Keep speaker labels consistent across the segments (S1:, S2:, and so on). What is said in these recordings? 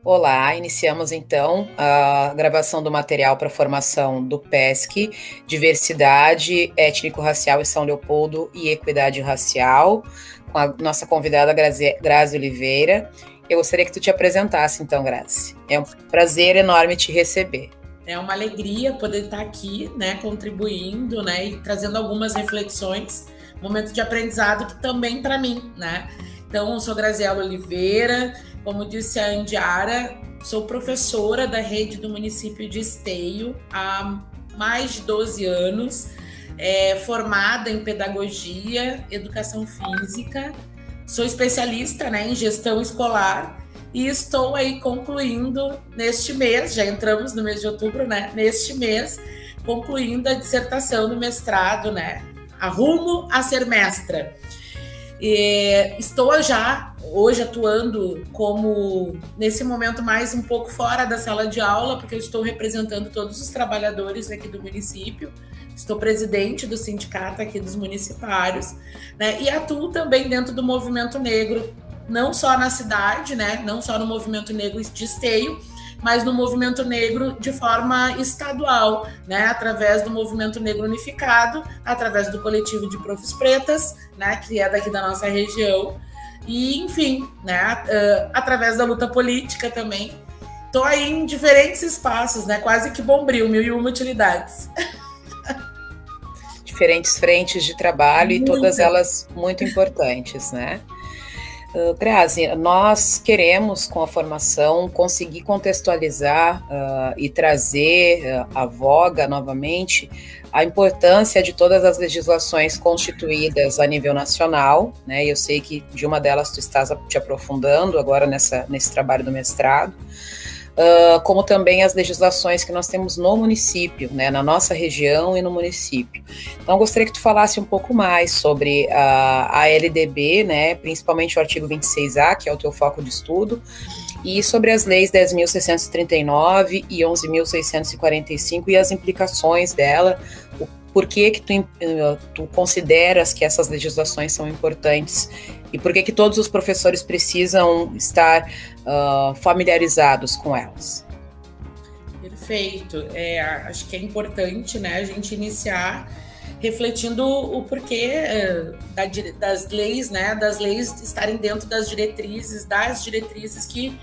S1: Olá, iniciamos então a gravação do material para formação do PESC, Diversidade Étnico-Racial em São Leopoldo e Equidade Racial, com a nossa convidada Grazi Oliveira. Eu gostaria que tu te apresentasse então, Grazi. É um prazer enorme te receber.
S2: É uma alegria poder estar aqui, né, contribuindo, né, e trazendo algumas reflexões, momento de aprendizado que também para mim, né. Então, eu sou Graziela Oliveira, como disse a Indiara, sou professora da rede do município de Esteio há mais de 12 anos, formada em pedagogia, educação física, sou especialista, né, em gestão escolar e estou aí concluindo neste mês, já entramos no mês de outubro, né, neste mês, concluindo a dissertação do mestrado, né, rumo a ser mestra. Estou já hoje atuando como, nesse momento, mais um pouco fora da sala de aula, porque eu estou representando todos os trabalhadores aqui do município, estou presidente do sindicato aqui dos municipários, né, e atuo também dentro do movimento negro, não só na cidade, né, não só no movimento negro de Esteio, mas no movimento negro de forma estadual, né, através do movimento negro unificado, através do coletivo de profs pretas, né, que é daqui da nossa região, e enfim, né, através da luta política também. Estou aí em diferentes espaços, né, quase que bombril, 1001 utilidades.
S1: Diferentes frentes de trabalho e todas elas muito importantes, né? Grazi, nós queremos, com a formação, conseguir contextualizar e trazer à voga novamente a importância de todas as legislações constituídas a nível nacional, né? Eu sei que de uma delas tu estás te aprofundando agora nesse trabalho do mestrado, como também as legislações que nós temos no município, né, na nossa região e no município. Então, eu gostaria que tu falasse um pouco mais sobre a LDB, né, principalmente o artigo 26A, que é o teu foco de estudo, e sobre as leis 10.639 e 11.645 e as implicações dela, por que tu consideras que essas legislações são importantes e por que todos os professores precisam estar familiarizados com elas?
S2: Perfeito. Acho que é importante, né, a gente iniciar refletindo o porquê das leis, né, das leis estarem dentro das diretrizes que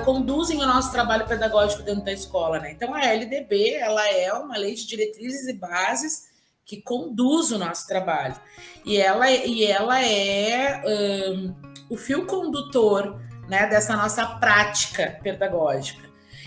S2: conduzem o nosso trabalho pedagógico dentro da escola, né? Então, a LDB, ela é uma lei de diretrizes e bases que conduz o nosso trabalho. E ela é o fio condutor, né, dessa nossa prática pedagógica.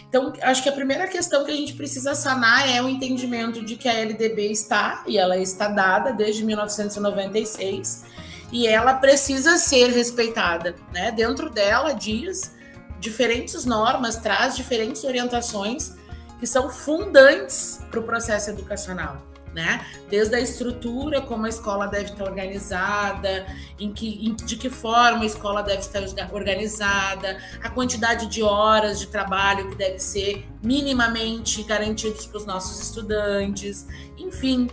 S2: Então, acho que a primeira questão que a gente precisa sanar é o entendimento de que a LDB está, e ela está dada desde 1996, e ela precisa ser respeitada, né? Dentro dela diz diferentes normas, traz diferentes orientações que são fundantes para o processo educacional, né? Desde a estrutura, como a escola deve estar organizada, de que forma a escola deve estar organizada, a quantidade de horas de trabalho que deve ser minimamente garantidos para os nossos estudantes, enfim,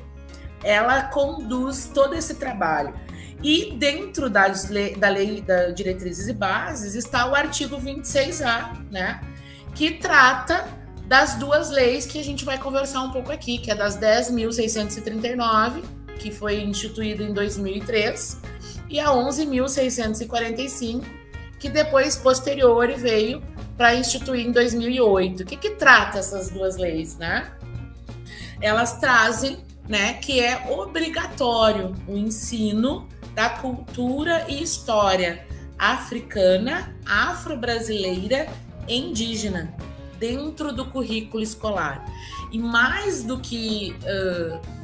S2: ela conduz todo esse trabalho. E dentro da lei das diretrizes e bases está o artigo 26A, né, que trata das duas leis que a gente vai conversar um pouco aqui, que é das 10.639, que foi instituída em 2003, e a 11.645, que depois, posterior, veio para instituir em 2008. O que trata essas duas leis, né? Elas trazem, né, que é obrigatório o ensino da cultura e história africana, afro-brasileira e indígena dentro do currículo escolar. E mais do que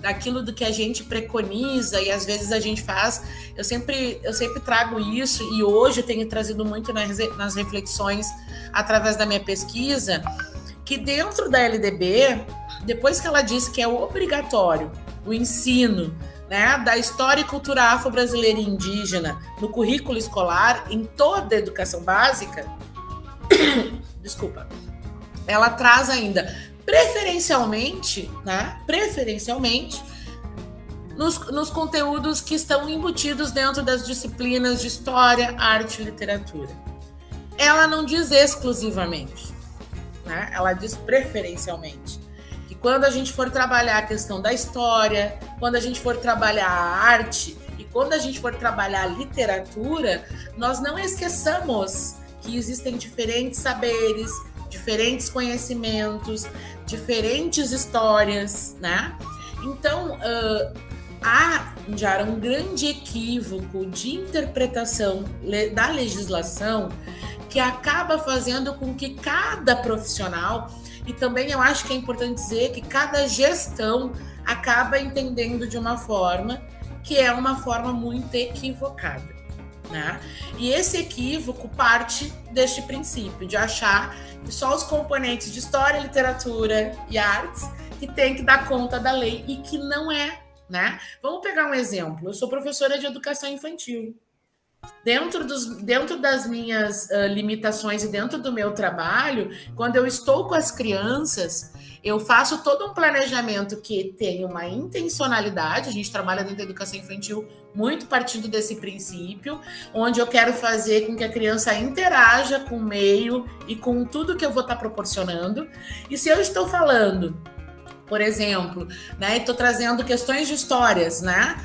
S2: daquilo do que a gente preconiza e às vezes a gente faz, eu sempre trago isso, e hoje eu tenho trazido muito nas reflexões através da minha pesquisa, que dentro da LDB, depois que ela diz que é obrigatório o ensino, né, da história e cultura afro-brasileira e indígena no currículo escolar, em toda a educação básica, desculpa, ela traz ainda, preferencialmente, né, nos conteúdos que estão embutidos dentro das disciplinas de história, arte e literatura. ela não diz exclusivamente, né? Ela diz preferencialmente. Que quando a gente for trabalhar a questão da história, quando a gente for trabalhar a arte e quando a gente for trabalhar a literatura, nós não esqueçamos que existem diferentes saberes, diferentes conhecimentos, diferentes histórias, né? Então, há, Jara, um grande equívoco de interpretação da legislação que acaba fazendo com que cada profissional, e também eu acho que é importante dizer que cada gestão acaba entendendo de uma forma que é uma forma muito equivocada, né? E esse equívoco parte deste princípio de achar que só os componentes de história, literatura e artes que tem que dar conta da lei, e que não é, né? Vamos pegar um exemplo. Eu sou professora de educação infantil. Dentro das minhas limitações e dentro do meu trabalho, quando eu estou com as crianças, eu faço todo um planejamento que tem uma intencionalidade. A gente trabalha dentro da educação infantil muito partindo desse princípio, onde eu quero fazer com que a criança interaja com o meio e com tudo que eu vou estar proporcionando. E se eu estou falando, por exemplo, né, estou trazendo questões de histórias, né?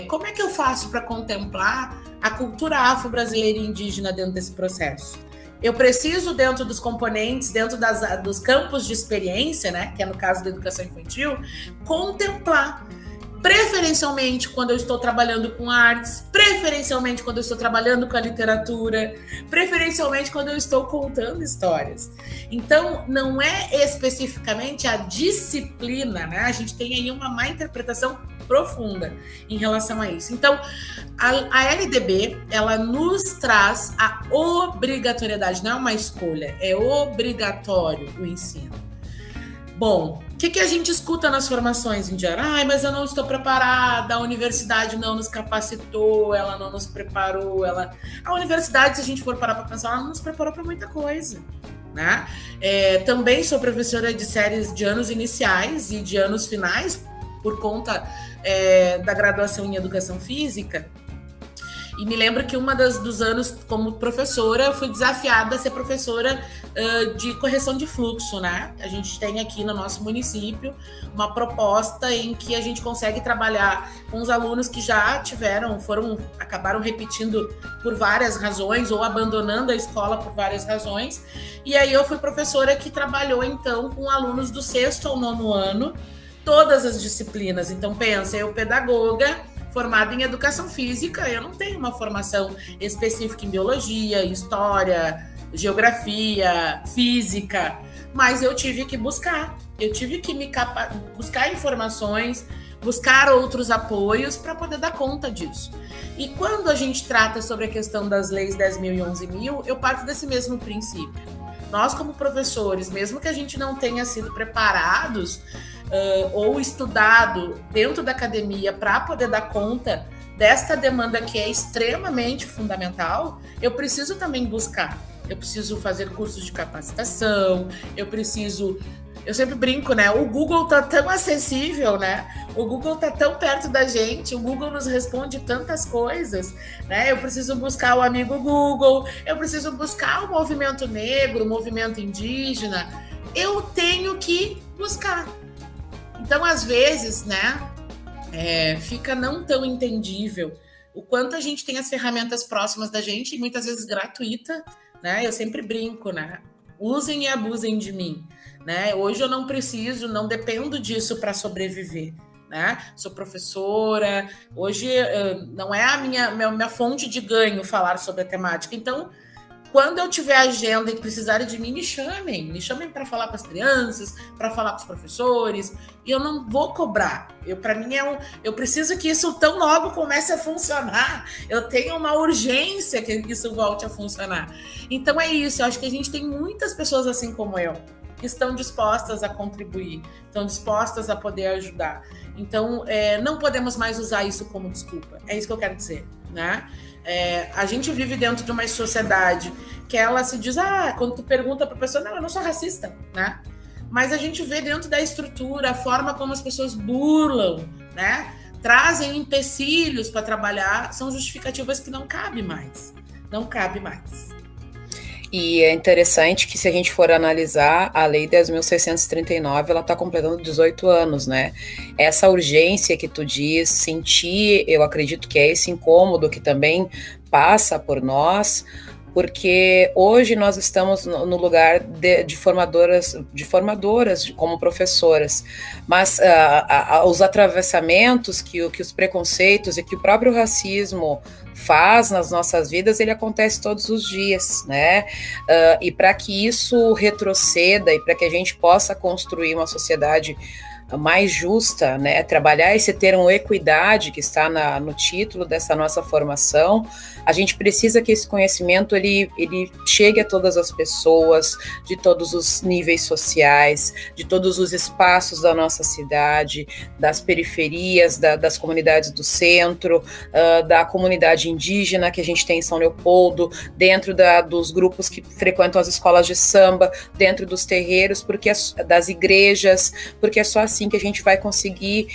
S2: Como é que eu faço para contemplar a cultura afro-brasileira e indígena dentro desse processo? Eu preciso, dentro dos componentes, dentro dos campos de experiência, né, que é no caso da educação infantil, contemplar, preferencialmente quando eu estou trabalhando com artes, preferencialmente quando eu estou trabalhando com a literatura, preferencialmente quando eu estou contando histórias. Então, não é especificamente a disciplina, né? A gente tem aí uma má interpretação profunda em relação a isso. Então, a LDB, ela nos traz a obrigatoriedade, não é uma escolha, é obrigatório o ensino. Bom, o que a gente escuta nas formações, Indiara? Ai, mas eu não estou preparada, a universidade não nos capacitou, ela não nos preparou, A universidade, se a gente for parar para pensar, ela não nos preparou para muita coisa, né? Também sou professora de séries de anos iniciais e de anos finais, por conta da graduação em Educação Física. E me lembro que dos anos como professora, eu fui desafiada a ser professora de correção de fluxo, né? A gente tem aqui no nosso município uma proposta em que a gente consegue trabalhar com os alunos que já acabaram repetindo por várias razões ou abandonando a escola por várias razões. E aí eu fui professora que trabalhou, então, com alunos do 6º ao 9º ano, todas as disciplinas. Então, pensa, eu pedagoga, formada em educação física, eu não tenho uma formação específica em biologia, história, geografia, física, mas eu tive que buscar, buscar informações, buscar outros apoios para poder dar conta disso. E quando a gente trata sobre a questão das leis 10.000 e 11.000, eu parto desse mesmo princípio. Nós, como professores, mesmo que a gente não tenha sido preparados ou estudado dentro da academia para poder dar conta desta demanda que é extremamente fundamental, eu preciso também buscar. Eu preciso fazer cursos de capacitação, eu sempre brinco, né? O Google tá tão acessível, né? O Google tá tão perto da gente, o Google nos responde tantas coisas, né? Eu preciso buscar o amigo Google, eu preciso buscar o movimento negro, o movimento indígena. Eu tenho que buscar. Então, às vezes, né? Fica não tão entendível o quanto a gente tem as ferramentas próximas da gente, e muitas vezes gratuita, né? Eu sempre brinco, né? Usem e abusem de mim, né? Hoje eu não dependo disso para sobreviver, né? Sou professora, hoje não é a minha fonte de ganho falar sobre a temática. Então, quando eu tiver agenda e precisarem de mim, me chamem para falar com as crianças, para falar com os professores, e eu não vou cobrar. Para mim eu preciso que isso tão logo comece a funcionar. Eu tenho uma urgência que isso volte a funcionar. Então é isso, eu acho que a gente tem muitas pessoas assim como eu, que estão dispostas a contribuir, estão dispostas a poder ajudar. Então, não podemos mais usar isso como desculpa. É isso que eu quero dizer, né? A gente vive dentro de uma sociedade que ela se diz, quando tu pergunta para a pessoa, não, eu não sou racista, né? Mas a gente vê dentro da estrutura a forma como as pessoas burlam, né? Trazem empecilhos para trabalhar, são justificativas que não cabe mais. Não cabe mais.
S1: E é interessante que, se a gente for analisar, a Lei 10.639, ela está completando 18 anos, né? Essa urgência que tu diz, sentir, eu acredito que é esse incômodo que também passa por nós, porque hoje nós estamos no lugar de formadoras como professoras, mas os atravessamentos que os preconceitos e que o próprio racismo faz nas nossas vidas, ele acontece todos os dias, né? E para que isso retroceda e para que a gente possa construir uma sociedade mais justa, né? Trabalhar esse termo equidade que está no título dessa nossa formação, a gente precisa que esse conhecimento ele chegue a todas as pessoas, de todos os níveis sociais, de todos os espaços da nossa cidade, das periferias, das comunidades do centro, da comunidade indígena que a gente tem em São Leopoldo, dentro dos grupos que frequentam as escolas de samba, dentro dos terreiros, porque das igrejas, porque é só assim que a gente vai conseguir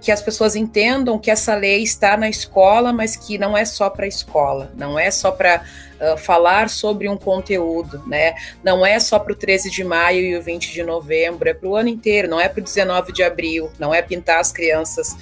S1: que as pessoas entendam que essa lei está na escola, mas que não é só para a escola, não é só para falar sobre um conteúdo, né? Não é só para o 13 de maio e o 20 de novembro, é para o ano inteiro, não é para o 19 de abril, não é pintar as crianças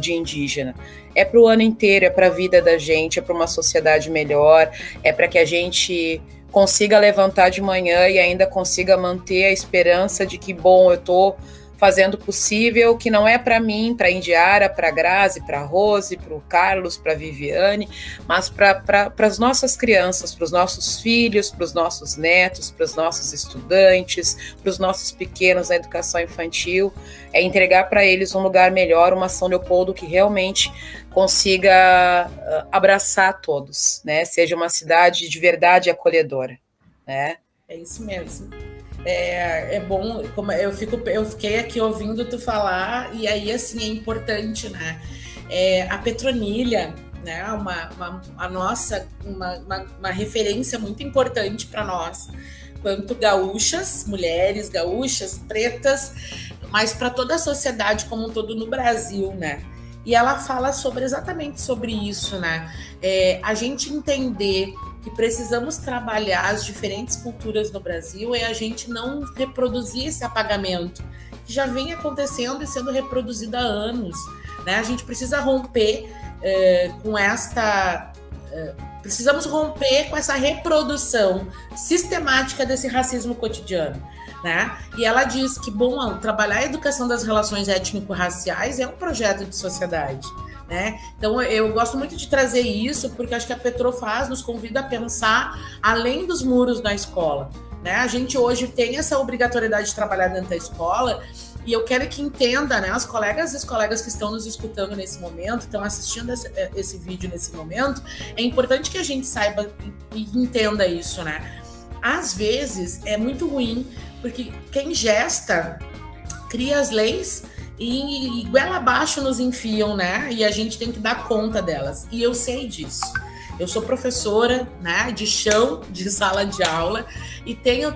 S1: de indígena. É para o ano inteiro, é para a vida da gente, é para uma sociedade melhor, é para que a gente consiga levantar de manhã e ainda consiga manter a esperança de que, bom, eu estou fazendo o possível, que não é para mim, para a Indiara, para a Grazi, para a Rose, para o Carlos, para a Viviane, mas para as nossas crianças, para os nossos filhos, para os nossos netos, para os nossos estudantes, para os nossos pequenos na educação infantil, é entregar para eles um lugar melhor, uma São Leopoldo que realmente consiga abraçar todos, né? Seja uma cidade de verdade acolhedora, né?
S2: É isso mesmo. É bom, como eu fiquei aqui ouvindo tu falar, e aí, assim, é importante, né? A Petronilha, né? Uma referência muito importante para nós, quanto gaúchas, mulheres gaúchas, pretas, mas para toda a sociedade como um todo no Brasil, né? E ela fala exatamente sobre isso, né? A gente entender que precisamos trabalhar as diferentes culturas no Brasil e a gente não reproduzir esse apagamento que já vem acontecendo e sendo reproduzido há anos, né? A gente precisa romper com esta... precisamos romper com essa reprodução sistemática desse racismo cotidiano, né? E ela diz que, bom, trabalhar a educação das relações étnico-raciais é um projeto de sociedade, né? Então eu gosto muito de trazer isso, porque acho que a Petro nos convida a pensar além dos muros da escola, né? A gente hoje tem essa obrigatoriedade de trabalhar dentro da escola, e eu quero que entenda, né, as colegas e os colegas que estão nos escutando nesse momento, estão assistindo esse vídeo nesse momento, é importante que a gente saiba e entenda isso, né? Às vezes é muito ruim, porque quem gesta cria as leis e goela abaixo nos enfiam, né? E a gente tem que dar conta delas. E eu sei disso. Eu sou professora, né, de chão, de sala de aula, e tenho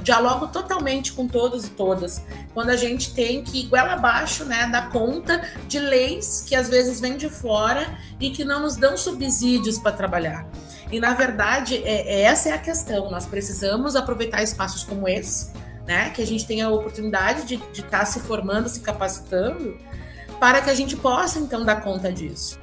S2: dialogo totalmente com todos e todas. Quando a gente tem que, goela abaixo, né, dar conta de leis que às vezes vêm de fora e que não nos dão subsídios para trabalhar. E, na verdade, essa é a questão. Nós precisamos aproveitar espaços como esse, né, que a gente tenha a oportunidade de estar se formando, se capacitando, para que a gente possa, então, dar conta disso.